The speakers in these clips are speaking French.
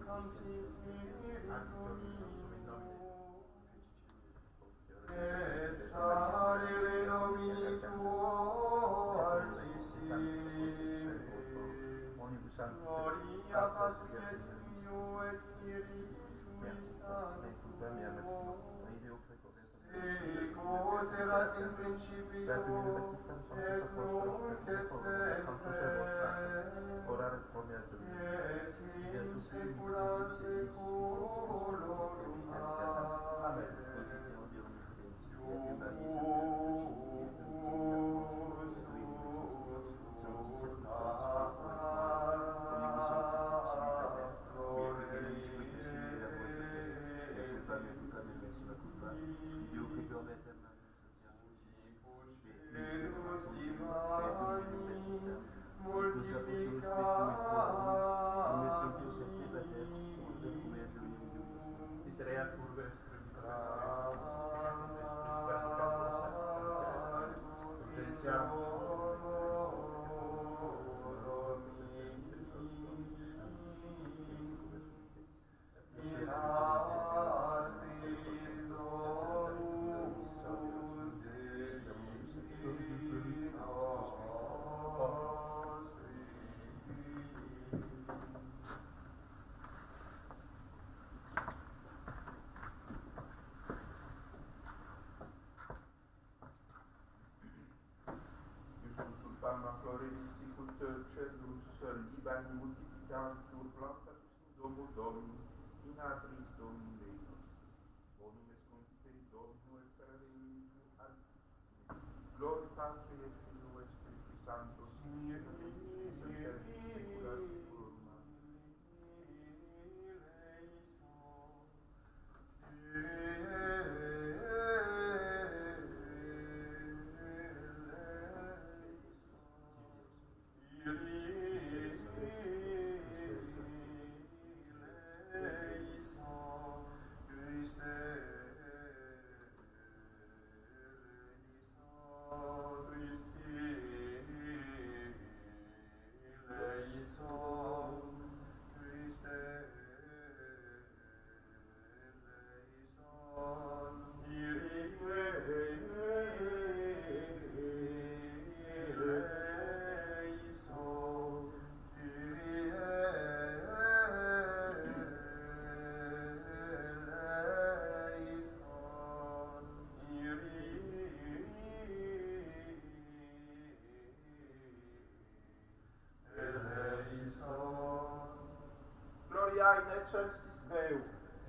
confitiri Domino, et et salire nomini Tuo Altissimi, gloria Patri et Filio et Spiritui Sancto, sicut erat in principio, et nunc et semper, et in saecula saeculorum. Amen. Libani multiplicantur plantatus in domo Domini, in atris Domini Deus. Bonum est confiteri Domino et regnum altissimi. Gloria Patri et Filio et Spiritui Sancto, sic et nunc et semper in saecula saeculorum. Gloria in excelsis Deo,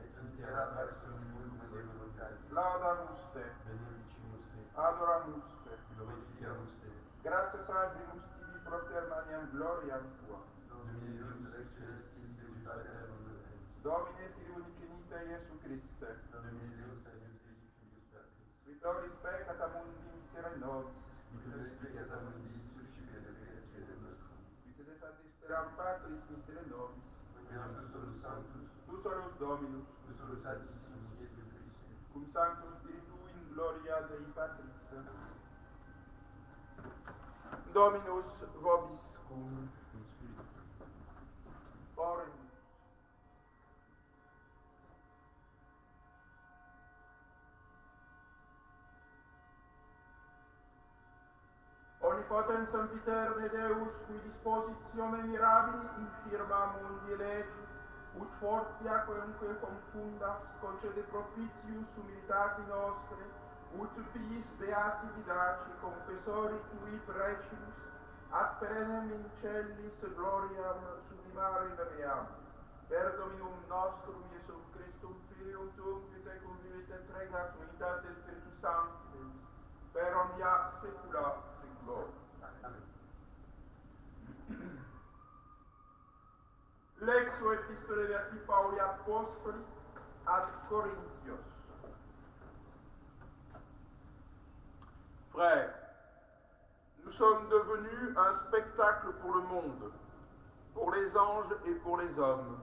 et in terra personibus Dei voluntatis, laudamus te, benedicimus te, adoramus te, glorificamus te, gratias agimus tibi propter maniam gloriam tua. Domine Deus ex celestis, Deus Pater omnipotens, Domine Filii unicenite Iesu Christe, Domine Deus eius Dei Filius Patris, Victoris peccata mundi misere nobis, Victoris peccata mundi suscipere expiare nostrum, qui sedes ad disperam Patris misere nobis, Quidam tu solus sanctus, tu solus Dominus, tu solus altissimus Iesu Christe, cum Sanctus Spiritu in gloria Dei Patris. Dominus vobiscum. Oremus. Omnipotens sempiterne Deus, qui dispositione mirabili infirma mundi elegi, ut fortia quemque confundas, concede propitius humilitate nostre, ut fiis beati didaci, confessori tui precibus, ad perennem in cellis gloriam sublimare veream. Per Dominum nostrum Iesum Christum Filium Tuum, qui tecum vivit et regnat unitate Spiritus Sancti, per omnia saecula saeculorum. Amen. Lexo epistole Beati Pauli Apostoli ad Corinthios. Frères, nous sommes devenus un spectacle pour le monde, pour les anges et pour les hommes.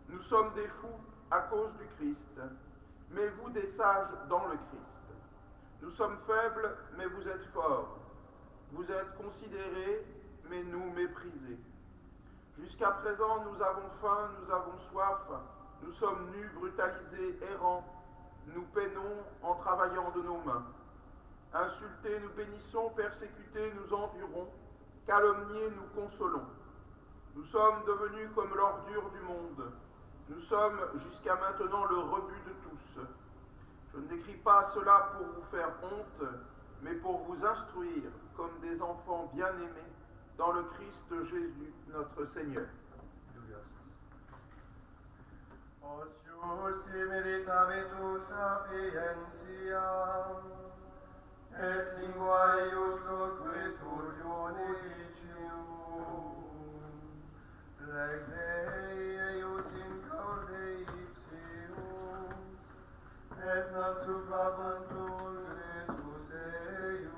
Nous sommes des fous à cause du Christ, mais vous des sages dans le Christ. Nous sommes faibles, mais vous êtes forts. Vous êtes considérés, mais nous méprisés. Jusqu'à présent, nous avons faim, nous avons soif, nous sommes nus, brutalisés, errants. Nous peinons en travaillant de nos mains. Insultés, nous bénissons, persécutés, nous endurons, calomniés, nous consolons. Nous sommes devenus comme l'ordure du monde. Nous sommes jusqu'à maintenant le rebut de tous. Je ne décris pas cela pour vous faire honte, mais pour vous instruire comme des enfants bien-aimés dans le Christ Jésus, notre Seigneur. Osius meritavetur sapientiam, et linguae iusloquitur iunicitium, lex Dei eius in corde ipsius, et non subabantur Christus eius.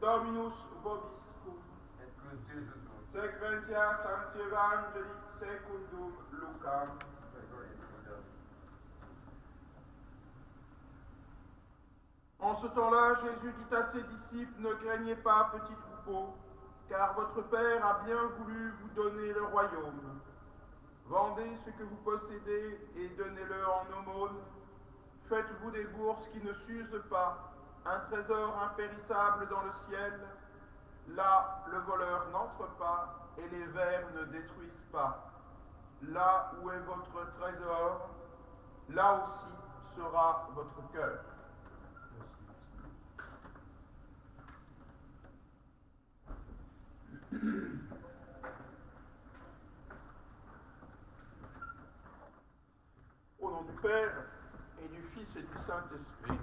Dominus vobiscum, Et cum spiritu tuo. Sequentia Sancti Evangelii secundum Lucam. En ce temps-là, Jésus dit à ses disciples, ne craignez pas, petits troupeaux, car votre Père a bien voulu vous donner le royaume. Vendez ce que vous possédez et donnez-le en aumône. Faites-vous des bourses qui ne s'usent pas, un trésor impérissable dans le ciel. Là, le voleur n'entre pas et les vers ne détruisent pas. Là où est votre trésor, là aussi sera votre cœur. Au nom du Père et du Fils et du Saint-Esprit.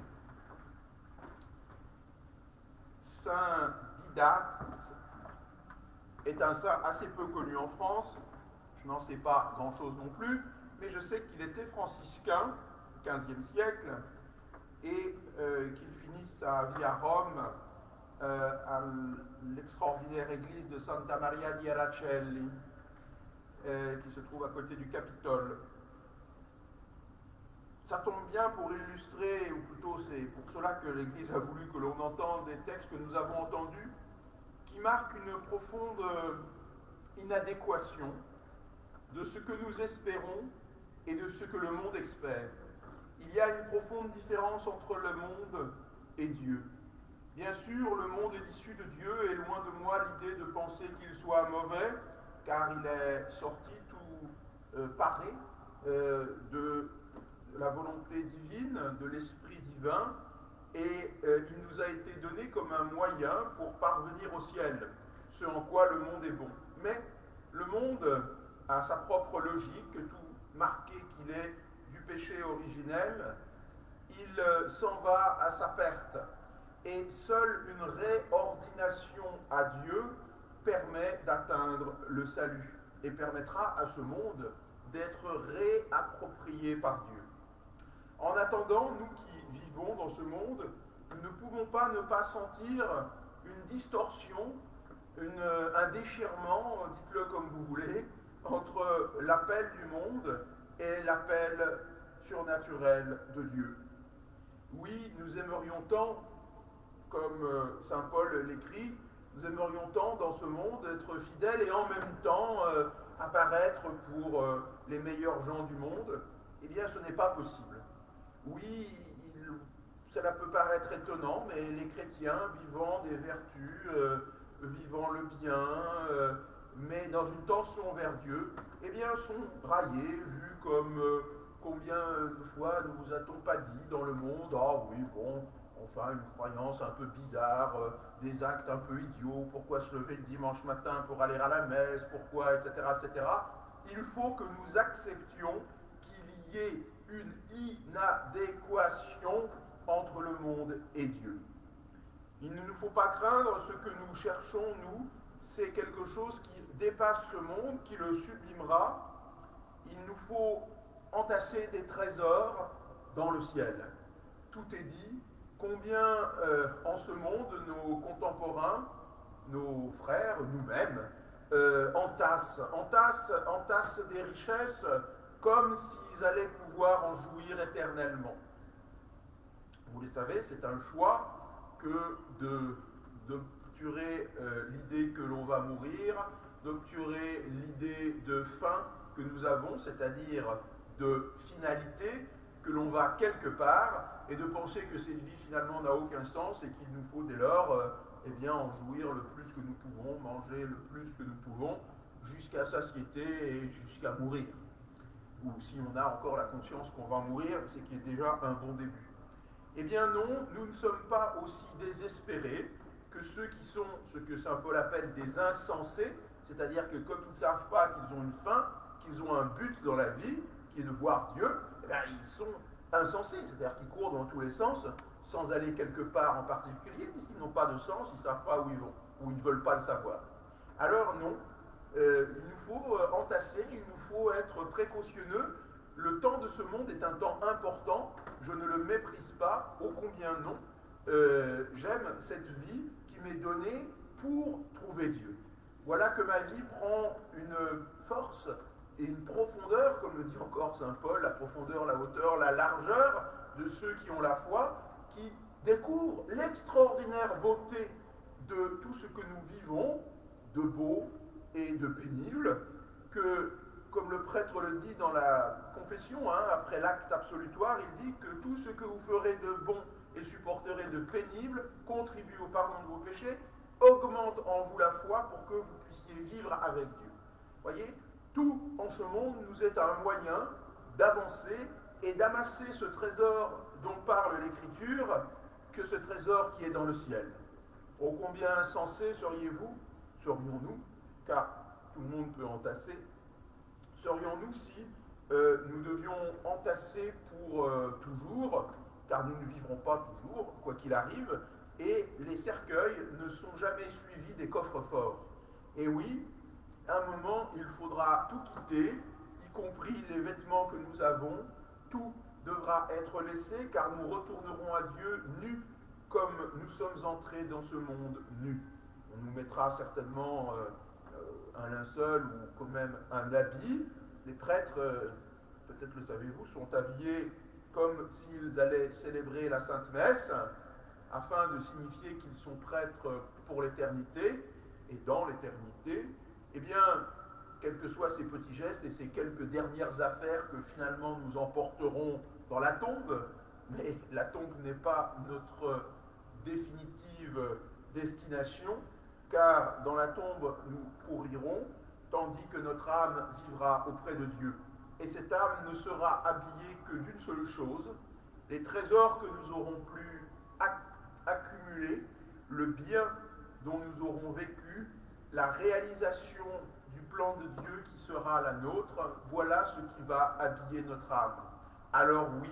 Saint Didace est un saint assez peu connu en France. Je n'en sais pas grand-chose non plus, mais je sais qu'il était franciscain au XVe siècle et qu'il finit sa vie à Rome à l'extraordinaire église de Santa Maria di Aracelli qui se trouve à côté du Capitole. Ça tombe bien pour illustrer, ou plutôt c'est pour cela que l'Église a voulu que l'on entende des textes que nous avons entendus, qui marquent une profonde inadéquation de ce que nous espérons et de ce que le monde espère. Il y a une profonde différence entre le monde et Dieu. Bien sûr, le monde est issu de Dieu et loin de moi l'idée de penser qu'il soit mauvais, car il est sorti tout paré de la volonté divine, de l'esprit divin, et il nous a été donné comme un moyen pour parvenir au ciel, ce en quoi le monde est bon. Mais le monde a sa propre logique, tout marqué qu'il est du péché originel, il s'en va à sa perte. Et seule une réordination à Dieu permet d'atteindre le salut et permettra à ce monde d'être réapproprié par Dieu. En attendant, nous qui vivons dans ce monde, nous ne pouvons pas ne pas sentir une distorsion, un déchirement, dites-le comme vous voulez, entre l'appel du monde et l'appel surnaturel de Dieu. Oui, nous aimerions tant, comme saint Paul l'écrit, nous aimerions tant dans ce monde être fidèles et en même temps apparaître pour les meilleurs gens du monde. Eh bien, ce n'est pas possible. Oui, cela peut paraître étonnant, mais les chrétiens vivant des vertus, vivant le bien, mais dans une tension vers Dieu, eh bien, sont raillés, vus comme Combien de fois ne vous a-t-on pas dit dans le monde, ah oui, bon, enfin une croyance un peu bizarre, des actes un peu idiots, pourquoi se lever le dimanche matin pour aller à la messe, pourquoi, etc., etc. Il faut que nous acceptions qu'il y ait une inadéquation entre le monde et Dieu. Il ne nous faut pas craindre ce que nous cherchons, nous, c'est quelque chose qui dépasse ce monde, qui le sublimera. Il nous faut entasser des trésors dans le ciel. Tout est dit. Combien en ce monde nos contemporains, nos frères, nous-mêmes, entassent des richesses comme s'ils allaient pouvoir en jouir éternellement. Vous le savez, c'est un choix que d'obturer l'idée que l'on va mourir, d'obturer l'idée de fin que nous avons, c'est-à-dire de finalité, que l'on va quelque part, et de penser que cette vie finalement n'a aucun sens et qu'il nous faut dès lors eh bien, en jouir le plus que nous pouvons, manger le plus que nous pouvons, jusqu'à satiété et jusqu'à mourir. Ou si on a encore la conscience qu'on va mourir, c'est qu'il y a déjà un bon début. Eh bien non, nous ne sommes pas aussi désespérés que ceux qui sont ce que saint Paul appelle des insensés, c'est-à-dire que comme ils ne savent pas qu'ils ont une fin, qu'ils ont un but dans la vie, qui est de voir Dieu, eh bien, ils sont insensés, c'est-à-dire qu'ils courent dans tous les sens, sans aller quelque part en particulier, puisqu'ils n'ont pas de sens, ils ne savent pas où ils vont, ou ils ne veulent pas le savoir. Alors non, il nous faut entasser, il nous faut être précautionneux. Le temps de ce monde est un temps important, je ne le méprise pas, ô combien non. J'aime cette vie qui m'est donnée pour trouver Dieu. Voilà que ma vie prend une force et une profondeur, comme le dit encore saint Paul, la profondeur, la hauteur, la largeur de ceux qui ont la foi, qui découvrent l'extraordinaire beauté de tout ce que nous vivons, de beau et de pénible, que, comme le prêtre le dit dans la confession, après l'acte absolutoire, il dit que tout ce que vous ferez de bon et supporterez de pénible contribue au pardon de vos péchés, augmente en vous la foi pour que vous puissiez vivre avec Dieu. Voyez, tout en ce monde nous est un moyen d'avancer et d'amasser ce trésor dont parle l'Écriture, que ce trésor qui est dans le ciel. Ô combien insensés serions-nous, car tout le monde peut entasser, serions-nous si nous devions entasser pour toujours, car nous ne vivrons pas toujours, quoi qu'il arrive, et les cercueils ne sont jamais suivis des coffres forts. Et oui, à un moment, il faudra tout quitter, y compris les vêtements que nous avons, tout devra être laissé, car nous retournerons à Dieu nus, comme nous sommes entrés dans ce monde nus. On nous mettra certainement un linceul ou quand même un habit. Les prêtres, peut-être le savez-vous, sont habillés comme s'ils allaient célébrer la Sainte Messe, afin de signifier qu'ils sont prêtres pour l'éternité, et dans l'éternité, eh bien, quels que soient ces petits gestes et ces quelques dernières affaires que finalement nous emporterons dans la tombe, mais la tombe n'est pas notre définitive destination, car dans la tombe nous pourrirons, tandis que notre âme vivra auprès de Dieu. Et cette âme ne sera habillée que d'une seule chose, les trésors que nous aurons pu accumuler, le bien dont nous aurons vécu, la réalisation du plan de Dieu qui sera la nôtre, voilà ce qui va habiller notre âme. Alors oui,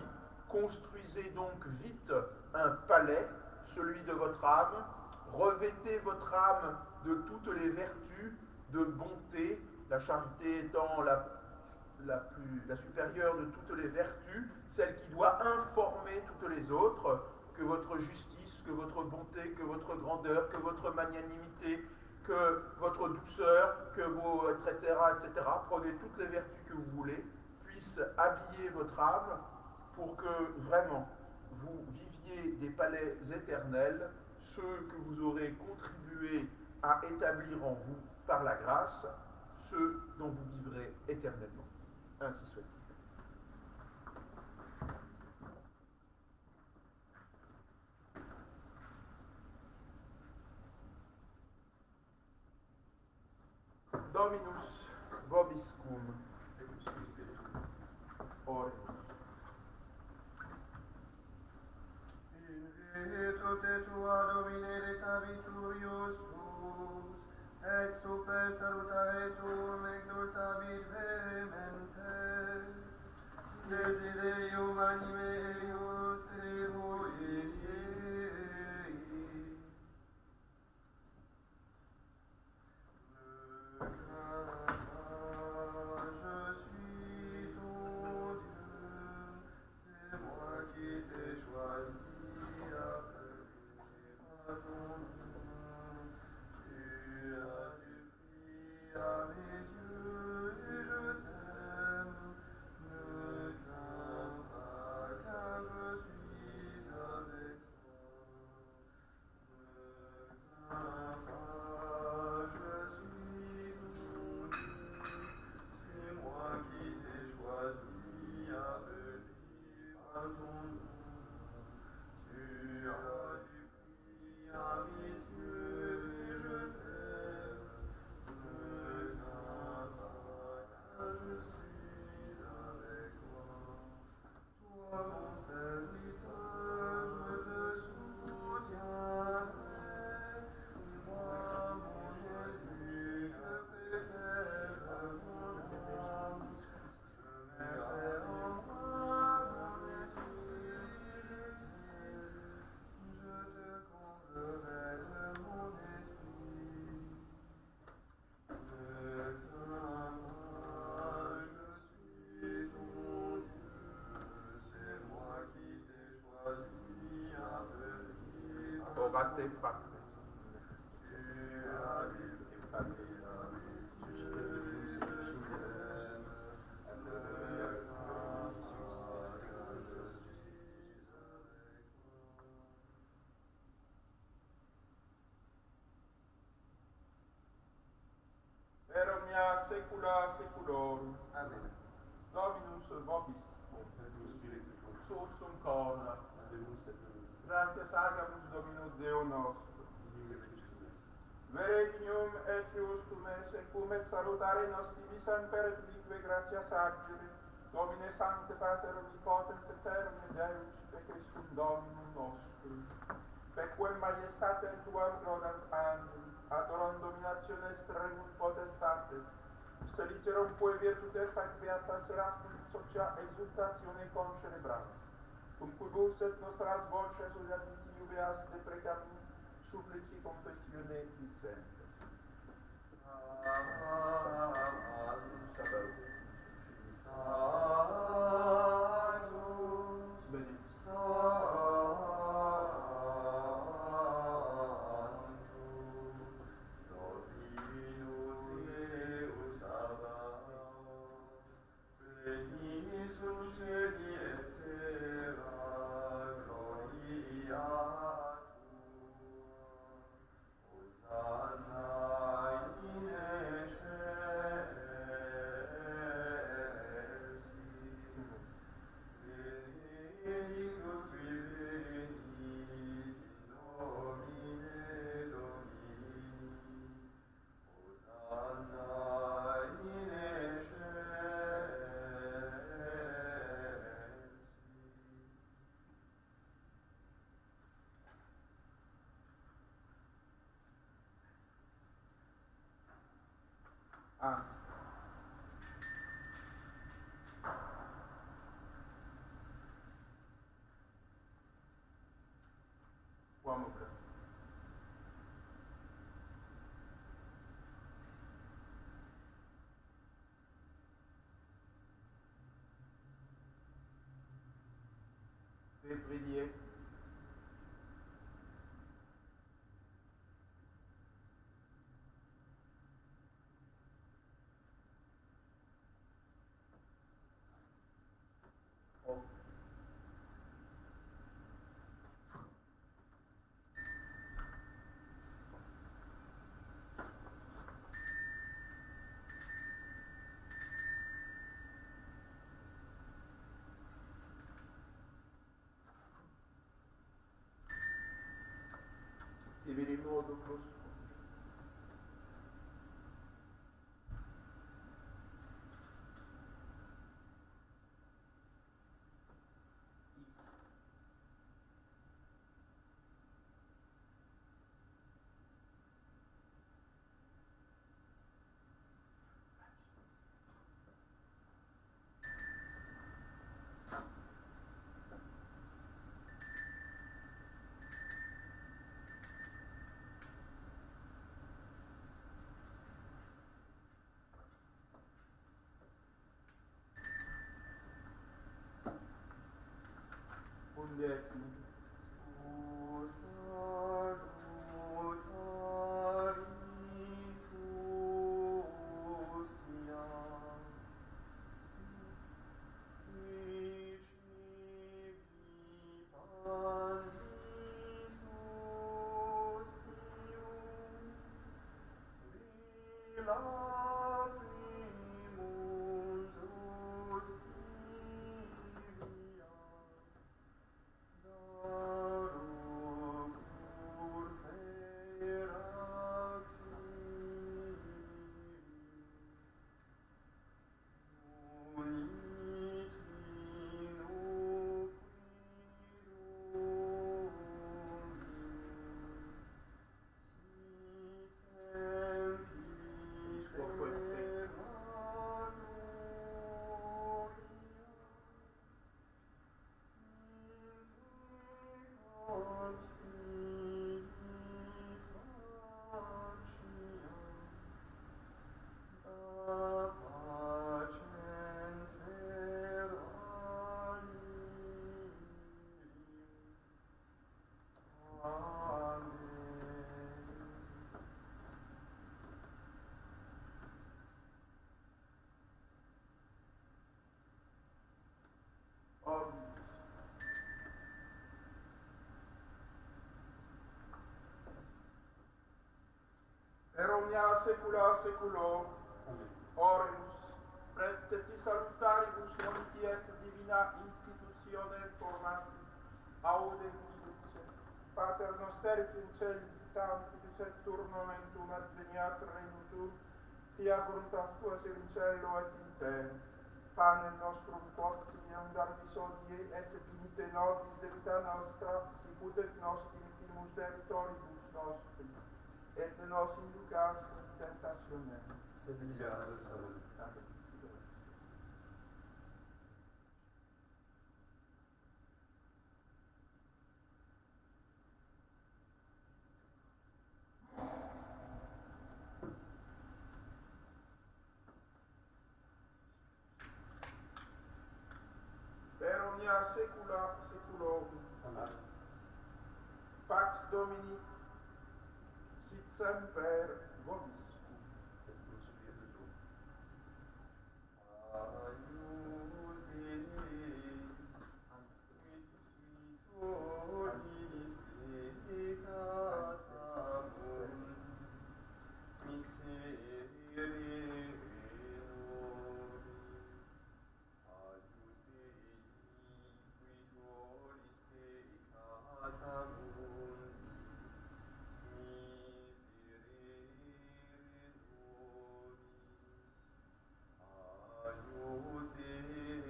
construisez donc vite un palais, celui de votre âme, revêtez votre âme de toutes les vertus, de bonté, la charité étant la supérieure de toutes les vertus, celle qui doit informer toutes les autres, que votre justice, que votre bonté, que votre grandeur, que votre magnanimité, que votre douceur, que vos etc., etc., prenez toutes les vertus que vous voulez, puissent habiller votre âme pour que vraiment vous viviez des palais éternels, ceux que vous aurez contribué à établir en vous par la grâce, ceux dont vous vivrez éternellement. Ainsi soit-il. Dominus vobiscum. Ore. Tote tua Domine retaviturius tuus, et super salutare tuum exultavit vehementes. Desideum anime eius tribuis ei. Je suis ton Dieu, c'est moi qui t'ai choisi, appelé par ton nom. Tu as du prix à mes yeux et je t'aime. Ne crains pas car je suis avec toi. Ne crains pas, je suis ton Dieu. C'est moi qui t'ai choisi, appelé par ton nom. Tu as du prix à mes yeux et je t'aime. Ne crains pas, car je suis avec toi. Toi, mon serviteur, je te soutiendrai. Moi, mon Jésus, que préfère ton âme. Je mettrai en moi mon esprit, je te comblerai de mon esprit. Ne crains pas, je suis ton Dieu, c'est moi qui t'ai choisi, appelé par Orate fratres. tu as du prix à mes yeux et je t'aime. Ne crains pas, car je suis avec toi. Per omnia saecula saeculorum. Amen. Dominus vobiscum. Et tuo spiritu tuo. Sursum corda. Alleluia et Domine. Gratias agamus Domino Deo nostro. Dignum et justum est. Vere dignum et justum est, secum et salutare nostri visam per replique gratias agere. Domine Sancte Pater Omnipotens Eterne Deus, pe Christum Dominum nostrum. Pequem majestatem tuam lodant angeli, adoram dominationes regnum potestates, celicerum quae virtutes ac beata serafim socia exultatione concelebrant, cum quibus et nostras voces uliaditi ubeas deprecatum, supplici confessione dicentes. Sanctus, Benedictus. Sanctus, Dominus Deus Sabaoth, plenius sunt cieli et terra, gloria tua. Hosanna in excelsis. Benedictus qui venit in nomine Domini. Hosanna in excelsis. Amen. Uomo bravo. Fais prier. Oh. Per omnia saecula saeculorum. Oremus, precetti salutaribus moniti et divina institutione formati, audemus duce. Pater noster qui in cieli, sanctificetur et turnamentum adveniat regnum tuum, fiat voluntas tua sicut in cielo et in terra. Panem nostrum quotidianum da nobis hodie, et dimitte nobis debita nostra, sicut et nos dimittimus debitoribus nostri, et ne nos inducas in tentationem, sed libera nos Saul. Amen. Per omnia saecula saeculorum. Amen. Pax Domini sit semper vobiscum. Et cum spiritu tuo. Aius Dei, vitoriis peccata mundi, miserere nobis. Aius Dei, vitoriis peccata mundi, miserere nobis. Aius Dei,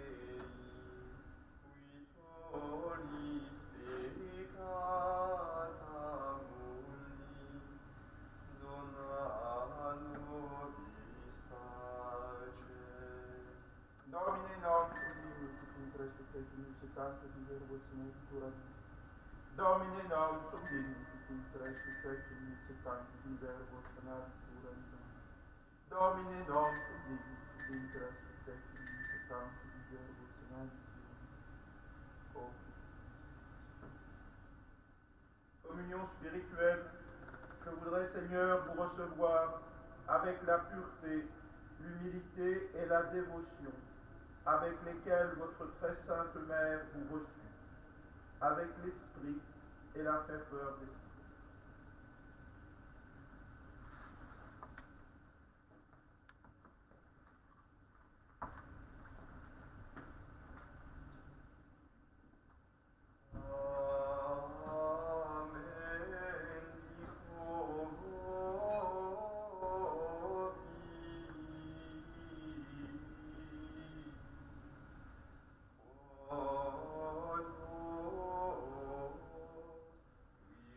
vitoriis peccata mundi, dona nobis pacem. Domine nostrum dignus in Christo tecum secantum verbo senatura. Domine nostrum dignus in Christo tecum secantum verbo senatura. Domine nostrum dignus in Christo tecum secantum verbo senatura. Communion spirituelle, je voudrais, Seigneur, vous recevoir avec la pureté, l'humilité et la dévotion, avec lesquelles votre très sainte mère vous reçut, avec l'esprit et la ferveur d'esprit.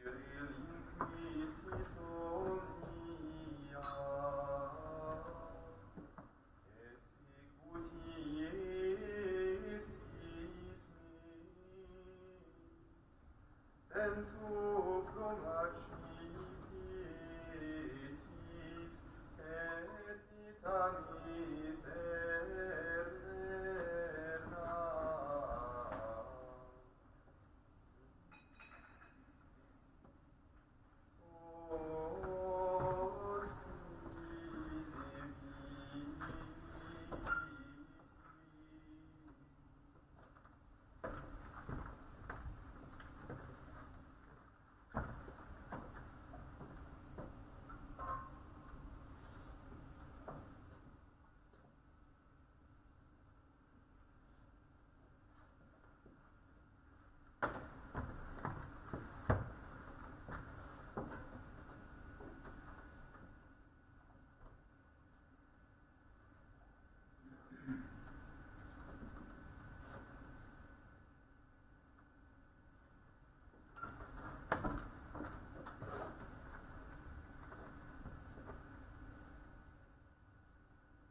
Amen.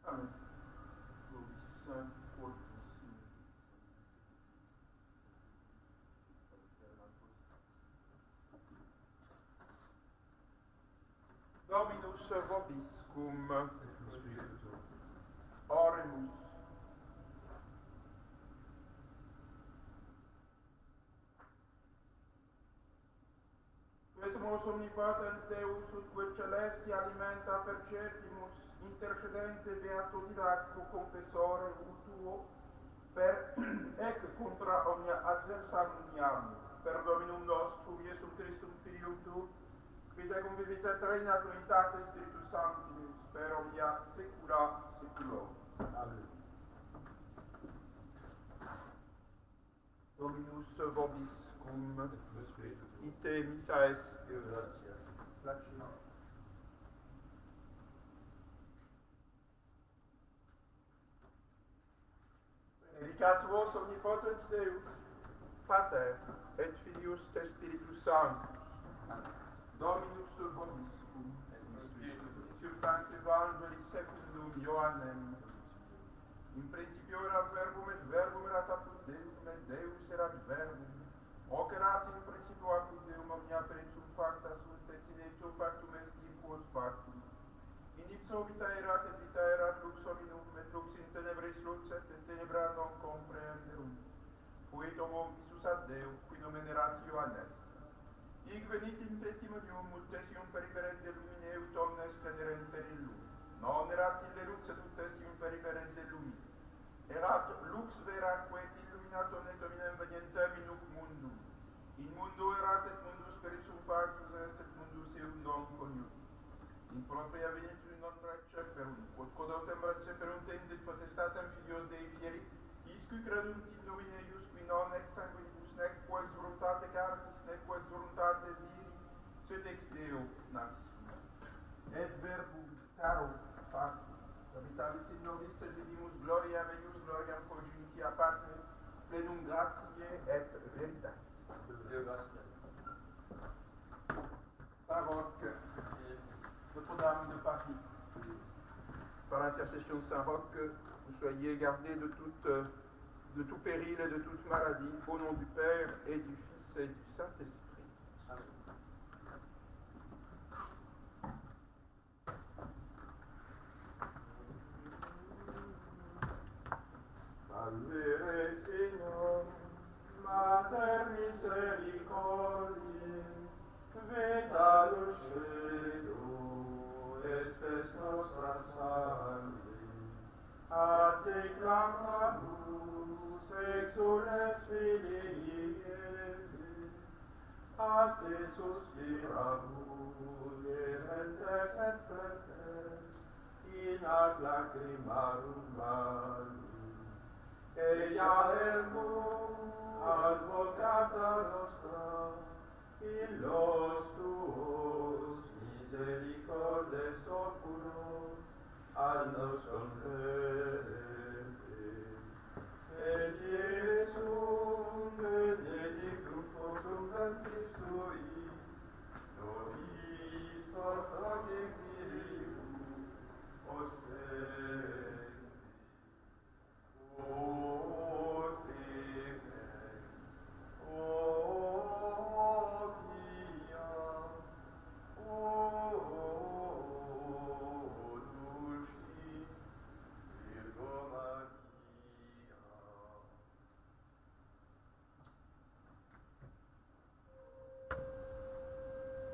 Amen. Vobis fortis. Dominus vobiscum. Oremus. Quesumus omnipotens Deus, ut quid celesti alimenta percepimus, intercedente beato didacco confessore tuo, per ec contra omnia adversarium, per Dominum nostrum, Iesum Christum Filium tu, quid ecum vivit et regnat unitate Spiritus Sancti, per omnia saecula saeculorum. Amen. Dominus vobiscum, ite missa est. Deo gratias. Placima. Benedicat vos omnipotens Deus, Pater, et Filius et Spiritus Sanctus. Dominus vobiscum, itium sancti Evangelii secundum Ioannem. In principio erat verbum, et verbum erat apud Deum, et Deus erat verbum. Hoc erat in principio apud Deum, omnia pensum facta sunt, et sine ipso factum est, in quod factum. In ipso vita erat lux hominum, et lux in tenebris lucet, et tenebra non comprehenderum. Fuit homo visus ad Deo, qui nomen erat Ioannes. Hic venit in testimonium multesium periberet de lumine, ut omnes caderent per illum. Non erat ille lux, et ut testium periberet de lumine. Erat lux vera, quae illuminatum et hominem venientem in huc mundum. In mundo erat, et mundus spiritum factus est, et mundus eum non coniunt. In propria venitum non receperum, quod quodautem receperum tendit potestatem filios Dei fieri, isqui credunt in nomine eiusqui non ex sanguinibus, nec quex voluntate carnis, nec quex voluntate viri, sed ex Deo natis. Et verbum caro factus, habitavit in nobis, et vidimus gloria meius, gloriam cogenitia Patri, plenum gratiae et veritatis. Deo gratias. Saint Roch, Notre-Dame de Paris, par l'intercession de Saint Roch, vous soyez gardés de tout péril et de toute maladie, au nom du Père et du Fils et du Saint-Esprit. Amen. Salve Regina, Mater misericordiae, vita dulcedo, espes nostra salve. A te clamamus, exules Filii Eve, a te suspiramus, erentes et fratres, in ad lacrimarum valum. Eia ergo, advocata nostra, illos tuos misericordes oculos, ad nos convertere.